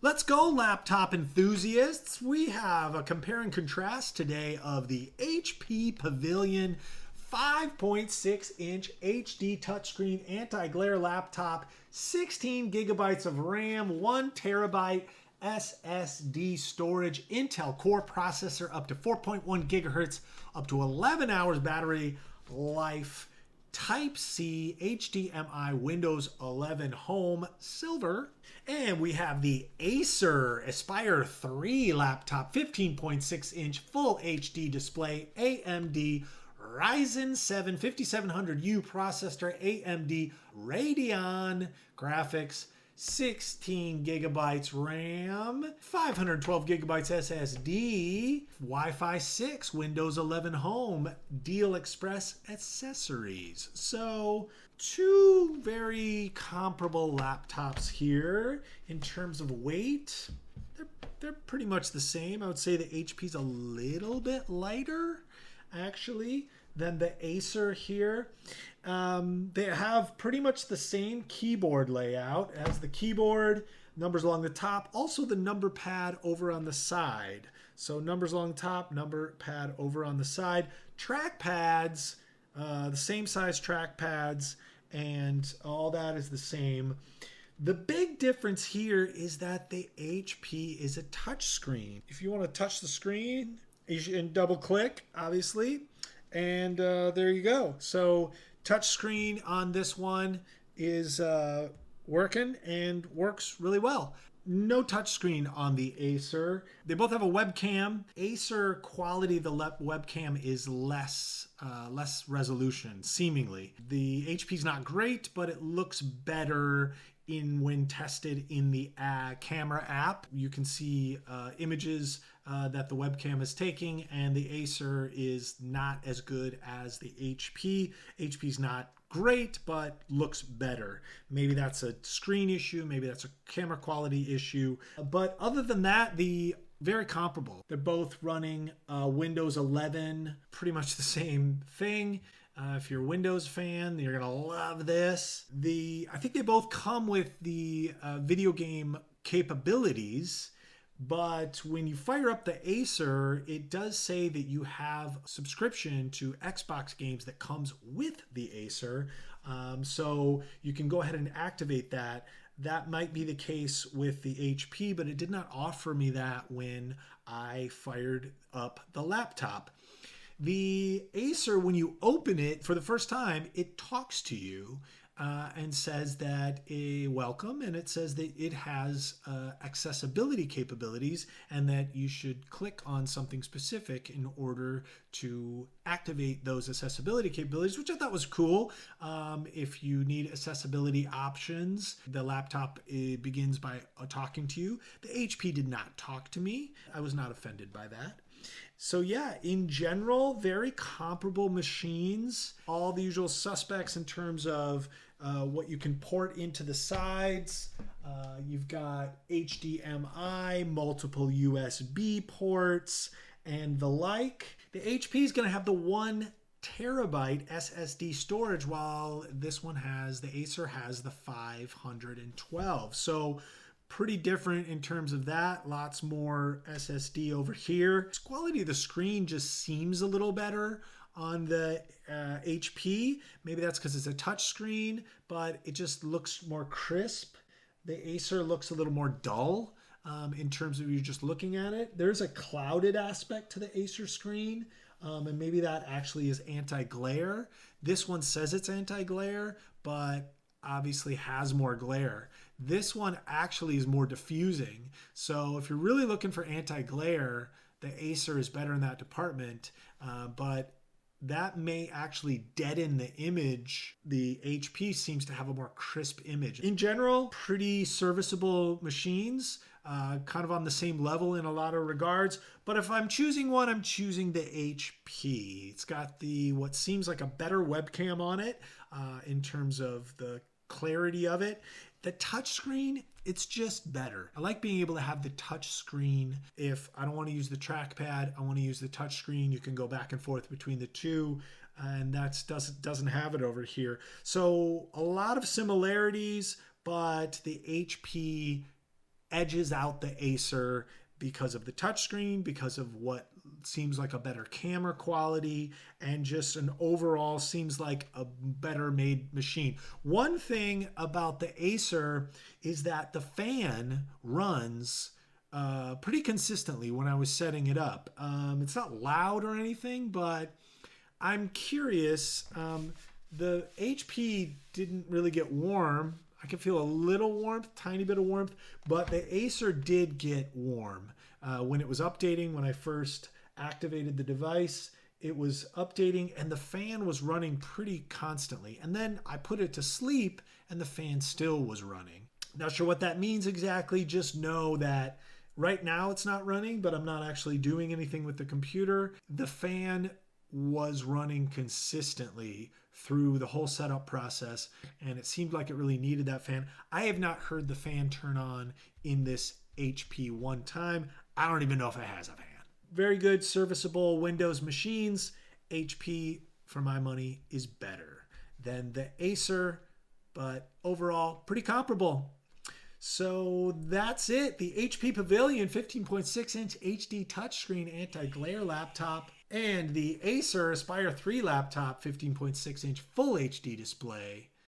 Let's go, laptop enthusiasts. We have a compare and contrast today of the HP Pavilion 5.6-inch HD touchscreen anti-glare laptop, 16 gigabytes of RAM, 1 terabyte SSD storage, Intel Core processor, up to 4.1 gigahertz, up to 11 hours battery life, Type-C, HDMI, Windows 11 Home, silver. And we have the Acer Aspire 3 laptop, 15.6-inch full HD display, AMD Ryzen 7 5700U processor, AMD Radeon graphics, 16 gigabytes RAM, 512 gigabytes SSD, Wi-Fi 6, Windows 11 Home, Deal Express accessories. So two very comparable laptops here in terms of weight. They're pretty much the same. I would say the HP's a little bit lighter actually than the Acer here. They have pretty much the same keyboard layout as the keyboard, numbers along the top, also the number pad over on the side. So numbers along the top, number pad over on the side. Track pads, the same size track pads, and all that is the same. The big difference here is that the HP is a touch screen. If you want to touch the screen, you should double click, obviously, and there you go. So touch screen on this one is working and works really well. No touch screen on the Acer. They both have a webcam. Acer quality of the webcam is less resolution, seemingly. The HP's not great, but it looks better when tested in the camera app. You can see images that the webcam is taking, and the Acer is not as good as the HP. HP's not great, but looks better. Maybe that's a screen issue, maybe that's a camera quality issue, but other than that, very comparable. They're both running Windows 11, pretty much the same thing. If you're a Windows fan, you're gonna love this. I think they both come with the video game capabilities, but when you fire up the Acer, it does say that you have subscription to Xbox games that comes with the Acer. So you can go ahead and activate that. That might be the case with the HP, but it did not offer me that when I fired up the laptop. The Acer, when you open it for the first time, it talks to you and says that welcome, and it says that it has accessibility capabilities and that you should click on something specific in order to activate those accessibility capabilities, which I thought was cool. If you need accessibility options, the laptop begins by talking to you. The HP did not talk to me. I was not offended by that. So yeah, in general, very comparable machines. All the usual suspects in terms of what you can port into the sides. You've got HDMI, multiple USB ports, and the like. The HP is going to have the 1 terabyte SSD storage, while the Acer has the 512. So pretty different in terms of that. Lots more SSD over here. Quality of the screen just seems a little better on the HP. Maybe that's because it's a touch screen, but it just looks more crisp. The Acer looks a little more dull in terms of you just looking at it. There's a clouded aspect to the Acer screen, and maybe that actually is anti-glare. This one says it's anti-glare, but obviously has more glare. This one actually is more diffusing. So if you're really looking for anti-glare, the Acer is better in that department, but that may actually deaden the image. The HP seems to have a more crisp image. In general, pretty serviceable machines, kind of on the same level in a lot of regards. But if I'm choosing one, I'm choosing the HP. It's got what seems like a better webcam on it in terms of the clarity of it. The touchscreen, it's just better. I like being able to have the touch screen. If I don't want to use the trackpad, I want to use the touch screen. You can go back and forth between the two, and that doesn't have it over here. So a lot of similarities, but the HP edges out the Acer because of the touchscreen, because of what seems like a better camera quality, and just an overall seems like a better made machine. One thing about the Acer is that the fan runs pretty consistently when I was setting it up. It's not loud or anything, but I'm curious. The HP didn't really get warm. I can feel a little warmth, tiny bit of warmth, but the Acer did get warm. When it was updating, when I first activated the device, it was updating and the fan was running pretty constantly. And then I put it to sleep and the fan still was running. Not sure what that means exactly. Just know that right now it's not running, but I'm not actually doing anything with the computer. The fan was running consistently through the whole setup process, and it seemed like it really needed that fan. I have not heard the fan turn on in this HP one time. I don't even know if it has a fan. Very good, serviceable Windows machines. HP, for my money, is better than the Acer, but overall, pretty comparable. So that's it. The HP Pavilion 15.6-inch HD touchscreen anti-glare laptop and the Acer Aspire 3 laptop 15.6-inch full HD display.